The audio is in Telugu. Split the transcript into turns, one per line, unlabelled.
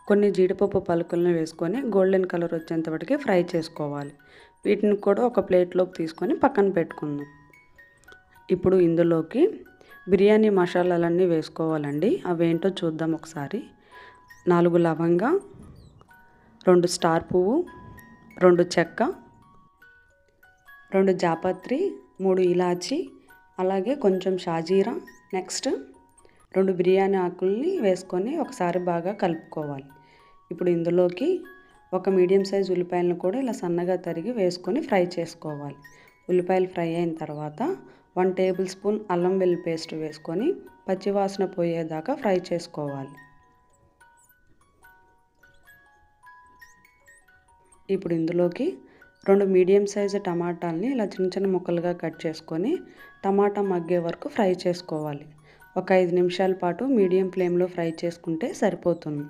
కొన్ని జీడిపప్పు పలుకులను వేసుకొని గోల్డెన్ కలర్ వచ్చేంత వరకు ఫ్రై చేసుకోవాలి. వీటిని కూడా ఒక ప్లేట్లోకి తీసుకొని పక్కన పెట్టుకుందాం. ఇప్పుడు ఇందులోకి బిర్యానీ మసాలాలన్నీ వేసుకోవాలండి. అవేంటో చూద్దాం ఒకసారి. 4 లవంగా, 2 స్టార్ పువ్వు, 2 చెక్క, 2 జాపత్రి, 3 ఇలాచి, అలాగే కొంచెం షాజీరా, నెక్స్ట్ 2 బిర్యానీ ఆకుల్ని వేసుకొని ఒకసారి బాగా కలుపుకోవాలి. ఇప్పుడు ఇందులోకి ఒక మీడియం సైజ్ ఉల్లిపాయలను కూడా ఇలా సన్నగా తరిగి వేసుకొని ఫ్రై చేసుకోవాలి. ఉల్లిపాయలు ఫ్రై అయిన తర్వాత 1 టేబుల్ స్పూన్ అల్లం వెల్లుల్లి పేస్ట్ వేసుకొని పచ్చివాసన పోయేదాకా ఫ్రై చేసుకోవాలి. ఇప్పుడు ఇందులోకి 2 మీడియం సైజు టమాటాలని ఇలా చిన్న చిన్న ముక్కలుగా కట్ చేసుకొని టమాటా మగ్గే వరకు ఫ్రై చేసుకోవాలి. ఒక 5 నిమిషాల పాటు మీడియం ఫ్లేమ్లో ఫ్రై చేసుకుంటే సరిపోతుంది.